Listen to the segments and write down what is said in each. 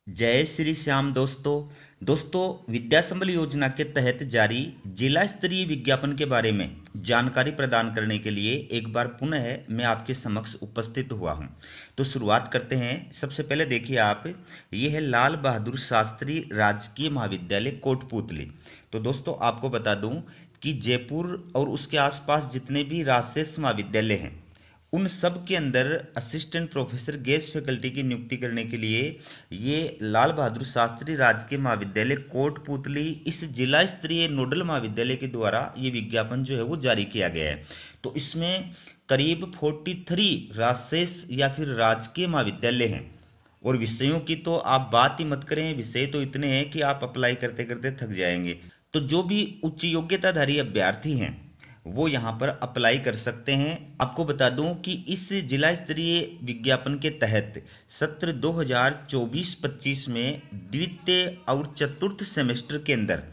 जय श्री श्याम दोस्तों विद्या संबल योजना के तहत जारी जिला स्तरीय विज्ञापन के बारे में जानकारी प्रदान करने के लिए एक बार पुनः मैं आपके समक्ष उपस्थित हुआ हूं। तो शुरुआत करते हैं। सबसे पहले देखिए आप, ये है लाल बहादुर शास्त्री राजकीय महाविद्यालय कोटपूतली। तो दोस्तों आपको बता दूं कि जयपुर और उसके आसपास जितने भी राजशेष महाविद्यालय हैं उन सब के अंदर असिस्टेंट प्रोफेसर गेस्ट फैकल्टी की नियुक्ति करने के लिए ये लाल बहादुर शास्त्री राजकीय महाविद्यालय कोटपूतली इस जिला स्तरीय नोडल महाविद्यालय के द्वारा ये विज्ञापन जो है वो जारी किया गया है। तो इसमें करीब 43 राजशेष या फिर राजकीय महाविद्यालय हैं और विषयों की तो आप बात ही मत करें। विषय तो इतने हैं कि आप अप्लाई करते करते थक जाएंगे। तो जो भी उच्च योग्यताधारी अभ्यर्थी हैं वो यहाँ पर अप्लाई कर सकते हैं। आपको बता दूं कि इस जिला स्तरीय विज्ञापन के तहत सत्र 2024-25 में द्वितीय और चतुर्थ सेमेस्टर के अंदर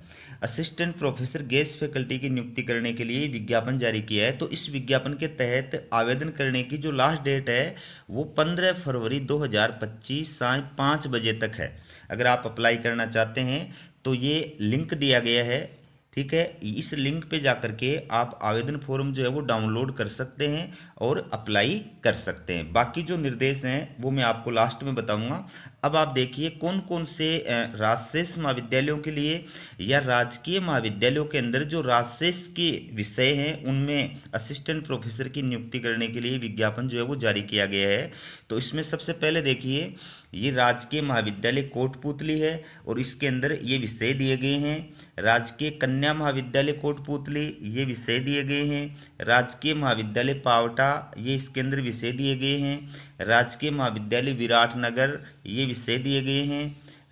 असिस्टेंट प्रोफेसर गेस्ट फैकल्टी की नियुक्ति करने के लिए विज्ञापन जारी किया है। तो इस विज्ञापन के तहत आवेदन करने की जो लास्ट डेट है वो 15 फरवरी 2025 साय 5 बजे तक है। अगर आप अप्लाई करना चाहते हैं तो ये लिंक दिया गया है, ठीक है। इस लिंक पे जाकर के आप आवेदन फॉर्म जो है वो डाउनलोड कर सकते हैं और अप्लाई कर सकते हैं। बाकी जो निर्देश हैं वो मैं आपको लास्ट में बताऊंगा। अब आप देखिए कौन कौन से राजशेष महाविद्यालयों के लिए या राजकीय महाविद्यालयों के अंदर जो राजशेष के विषय हैं उनमें असिस्टेंट प्रोफेसर की नियुक्ति करने के लिए विज्ञापन जो है वो जारी किया गया है। तो इसमें सबसे पहले देखिए ये राजकीय महाविद्यालय कोटपूतली है और इसके अंदर ये विषय दिए गए हैं। राजकीय कन्या महाविद्यालय कोटपूतली ये विषय दिए गए हैं। राजकीय महाविद्यालय पावटा ये इसके अंदर विषय दिए गए हैं। राजकीय महाविद्यालय विराटनगर ये विषय दिए गए हैं।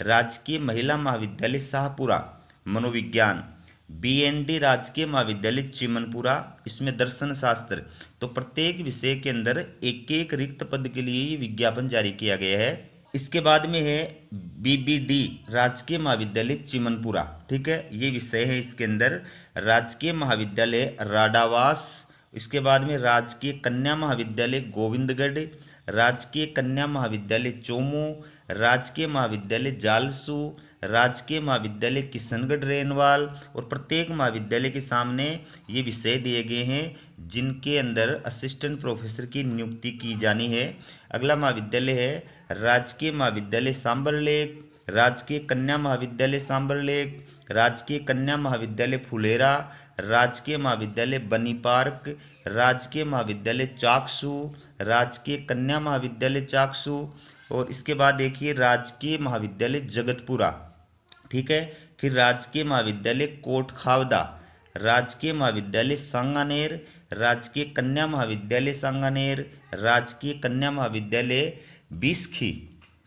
राजकीय महिला महाविद्यालय शाहपुरा मनोविज्ञान, BND राजकीय महाविद्यालय चिमनपुरा इसमें दर्शन शास्त्र। तो प्रत्येक विषय के अंदर एक एक रिक्त पद के लिए ये विज्ञापन जारी किया गया है। इसके बाद में है BBD राजकीय महाविद्यालय चिमनपुरा, ठीक है, ये विषय है इसके अंदर। राजकीय महाविद्यालय राडावास, इसके बाद में राजकीय कन्या महाविद्यालय गोविंदगढ़, राजकीय कन्या महाविद्यालय चोमू, राजकीय महाविद्यालय जालसू, राजकीय महाविद्यालय किशनगढ़ रेनवाल। और प्रत्येक महाविद्यालय के सामने ये विषय दिए गए हैं जिनके अंदर असिस्टेंट प्रोफेसर की नियुक्ति की जानी है। अगला महाविद्यालय है राजकीय महाविद्यालय सांबरलेक, राजकीय कन्या महाविद्यालय सांबरलेक, राजकीय कन्या महाविद्यालय फुलेरा, राजकीय महाविद्यालय बनी पार्क, राजकीय महाविद्यालय चाकसू, राजकीय कन्या महाविद्यालय चाकसू। और इसके बाद देखिए राजकीय महाविद्यालय जगतपुरा, ठीक है। फिर राजकीय महाविद्यालय कोटखावदा, राजकीय महाविद्यालय सांगानेर, राजकीय कन्या महाविद्यालय सांगानेर, राजकीय कन्या महाविद्यालय बिस्खी,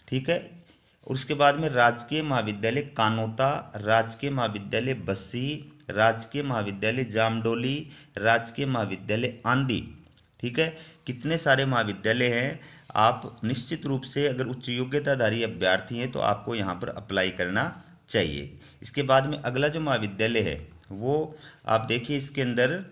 ठीक है। और उसके बाद में राजकीय महाविद्यालय कानोता, राजकीय महाविद्यालय बस्सी, राजकीय महाविद्यालय जामडोली, राजकीय महाविद्यालय आंधी, ठीक है। कितने सारे महाविद्यालय हैं। आप निश्चित रूप से अगर उच्च योग्यताधारी अभ्यर्थी हैं तो आपको यहाँ पर अप्लाई करना चाहिए। इसके बाद में अगला जो महाविद्यालय है वो आप देखिए इसके अंदर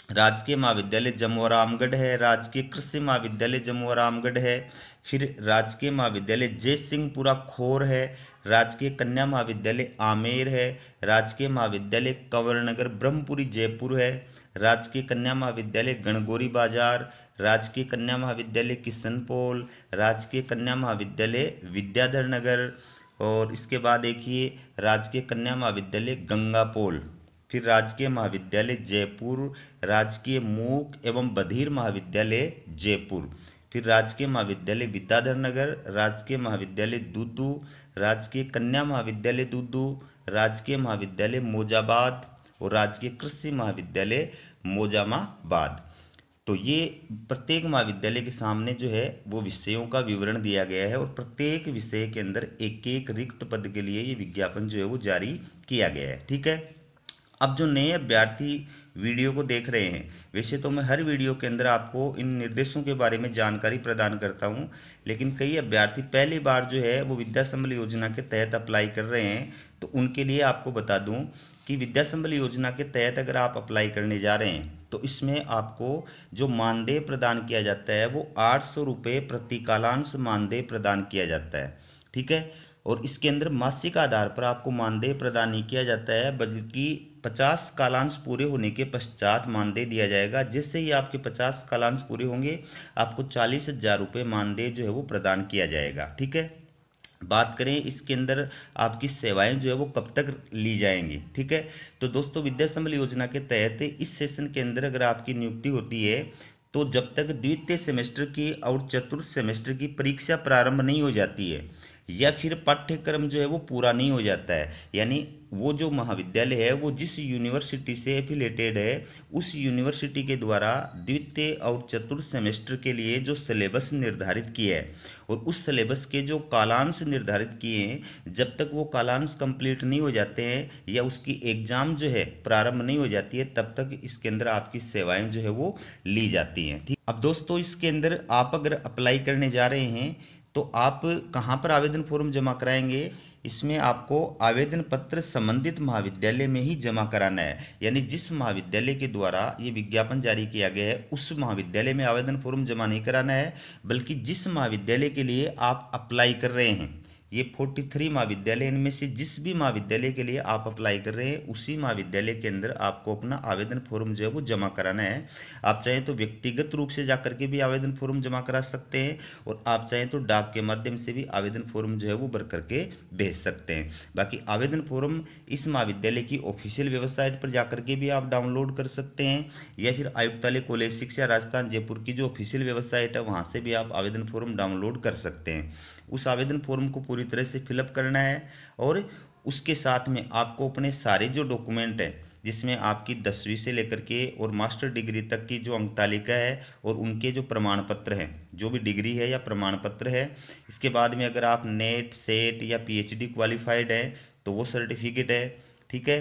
राजकीय महाविद्यालय जमुआ रामगढ़ है, राजकीय कृषि महाविद्यालय जमुआ रामगढ़ है, फिर राजकीय महाविद्यालय जय सिंहपुरा खोर है, राजकीय कन्या महाविद्यालय आमेर है, राजकीय महाविद्यालय कंवरनगर ब्रह्मपुरी जयपुर है, राजकीय कन्या महाविद्यालय गणगौरी बाजार, राजकीय कन्या महाविद्यालय किशनपोल, राजकीय कन्या महाविद्यालय विद्याधर नगर। और इसके बाद देखिए राजकीय कन्या महाविद्यालय गंगापोल, फिर राजकीय महाविद्यालय जयपुर, राजकीय मूक एवं बधिर महाविद्यालय जयपुर, फिर राजकीय महाविद्यालय विद्याधर नगर, राजकीय महाविद्यालय दूदू, राजकीय कन्या महाविद्यालय दूदू, राजकीय महाविद्यालय मोजाबाद और राजकीय कृषि महाविद्यालय मोजामाबाद। तो ये प्रत्येक महाविद्यालय के सामने जो है वो विषयों का विवरण दिया गया है और प्रत्येक विषय के अंदर एक एक रिक्त पद के लिए ये विज्ञापन जो है वो जारी किया गया है, ठीक है। अब जो नए अभ्यर्थी वीडियो को देख रहे हैं, वैसे तो मैं हर वीडियो के अंदर आपको इन निर्देशों के बारे में जानकारी प्रदान करता हूं, लेकिन कई अभ्यर्थी पहली बार जो है वो विद्या संबल योजना के तहत अप्लाई कर रहे हैं। तो उनके लिए आपको बता दूं कि विद्या संबल योजना के तहत अगर आप अप्लाई करने जा रहे हैं तो इसमें आपको जो मानदेय प्रदान किया जाता है वो 800 रुपये प्रति कालांश मानदेय प्रदान किया जाता है। ठीक है। और इसके अंदर मासिक आधार पर आपको मानदेय प्रदान नहीं किया जाता है, बल्कि 50 कालांश पूरे होने के पश्चात मानदेय दिया जाएगा। जैसे ही आपके 50 कालांश पूरे होंगे आपको 40,000 रुपये मानदेय जो है वो प्रदान किया जाएगा, ठीक है। बात करें इसके अंदर आपकी सेवाएं जो है वो कब तक ली जाएंगी, ठीक है। तो दोस्तों विद्या संबल योजना के तहत इस सेशन के अंदर अगर आपकी नियुक्ति होती है तो जब तक द्वितीय सेमेस्टर की और चतुर्थ सेमेस्टर की परीक्षा प्रारंभ नहीं हो जाती है या फिर पाठ्यक्रम जो है वो पूरा नहीं हो जाता है, यानी वो जो महाविद्यालय है वो जिस यूनिवर्सिटी से एफिलेटेड है उस यूनिवर्सिटी के द्वारा द्वितीय और चतुर्थ सेमेस्टर के लिए जो सिलेबस निर्धारित किया है और उस सिलेबस के जो कालांश निर्धारित किए हैं, जब तक वो कालांश कंप्लीट नहीं हो जाते हैं या उसकी एग्जाम जो है प्रारंभ नहीं हो जाती है तब तक इसके अंदर आपकी सेवाएं जो है वो ली जाती हैं, ठीक। अब दोस्तों इसके अंदर आप अगर अप्लाई करने जा रहे हैं तो आप कहाँ पर आवेदन फॉर्म जमा कराएंगे? इसमें आपको आवेदन पत्र संबंधित महाविद्यालय में ही जमा कराना है, यानी जिस महाविद्यालय के द्वारा ये विज्ञापन जारी किया गया है उस महाविद्यालय में आवेदन फॉर्म जमा नहीं कराना है, बल्कि जिस महाविद्यालय के लिए आप अप्लाई कर रहे हैं, ये 43 महाविद्यालय, इनमें से जिस भी महाविद्यालय के लिए आप अप्लाई कर रहे हैं उसी महाविद्यालय के अंदर आपको अपना आवेदन फॉर्म जो है वो जमा कराना है। आप चाहें तो व्यक्तिगत रूप से जा करके भी आवेदन फॉर्म जमा करा सकते हैं और आप चाहें तो डाक के माध्यम से भी आवेदन फॉर्म जो है वो भर करके भेज सकते हैं। बाकी आवेदन फॉर्म इस महाविद्यालय की ऑफिशियल वेबसाइट पर जा करके भी आप डाउनलोड कर सकते हैं या फिर आयुक्तालय कॉलेज शिक्षा राजस्थान जयपुर की जो ऑफिशियल वेबसाइट है वहाँ से भी आप आवेदन फॉर्म डाउनलोड कर सकते हैं। उस आवेदन फॉर्म को पूरी तरह से फिलअप करना है और उसके साथ में आपको अपने सारे जो डॉक्यूमेंट हैं जिसमें आपकी 10वीं से लेकर के और मास्टर डिग्री तक की जो अंक तालिका है और उनके जो प्रमाण पत्र हैं, जो भी डिग्री है या प्रमाण पत्र है, इसके बाद में अगर आप नेट सेट या पीएचडी क्वालिफाइड हैं तो वो सर्टिफिकेट है, ठीक है।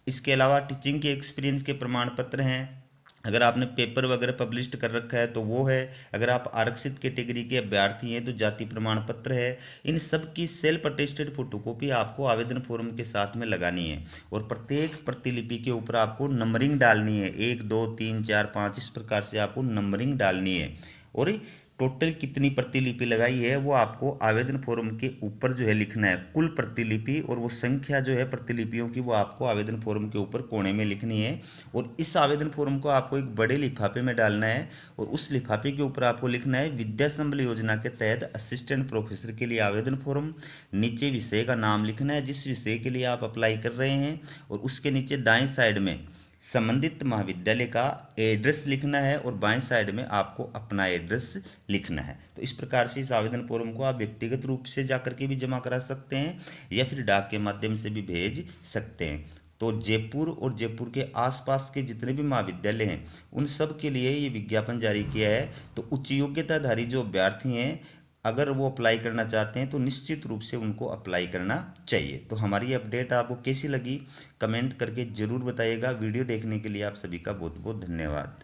इसके अलावा टीचिंग के एक्सपीरियंस के प्रमाण पत्र हैं, अगर आपने पेपर वगैरह पब्लिश कर रखा है तो वो है, अगर आप आरक्षित कैटेगरी के अभ्यर्थी हैं तो जाति प्रमाण पत्र है। इन सब की सेल्फ अटेस्टेड फोटोकॉपी आपको आवेदन फॉर्म के साथ में लगानी है और प्रत्येक प्रतिलिपि के ऊपर आपको नंबरिंग डालनी है, 1 2 3 4 5 इस प्रकार से आपको नंबरिंग डालनी है। और टोटल कितनी प्रतिलिपि लगाई है वो आपको आवेदन फॉर्म के ऊपर जो है लिखना है, कुल प्रतिलिपि, और वो संख्या जो है प्रतिलिपियों की वो आपको आवेदन फॉर्म के ऊपर कोने में लिखनी है। और इस आवेदन फॉर्म को आपको एक बड़े लिफाफे में डालना है और उस लिफाफे के ऊपर आपको लिखना है विद्या संबल योजना के तहत असिस्टेंट प्रोफेसर के लिए आवेदन फॉर्म। नीचे विषय का नाम लिखना है जिस विषय के लिए आप अप्लाई कर रहे हैं और उसके नीचे दाएं साइड में संबंधित महाविद्यालय का एड्रेस लिखना है और बाएं साइड में आपको अपना एड्रेस लिखना है। तो इस प्रकार से इस आवेदन फॉर्म को आप व्यक्तिगत रूप से जाकर के भी जमा करा सकते हैं या फिर डाक के माध्यम से भी भेज सकते हैं। तो जयपुर और जयपुर के आसपास के जितने भी महाविद्यालय हैं उन सब के लिए ये विज्ञापन जारी किया है। तो उच्च योग्यताधारी जो अभ्यर्थी हैं अगर वो अप्लाई करना चाहते हैं तो निश्चित रूप से उनको अप्लाई करना चाहिए। तो हमारी अपडेट आपको कैसी लगी कमेंट करके ज़रूर बताइएगा। वीडियो देखने के लिए आप सभी का बहुत बहुत धन्यवाद।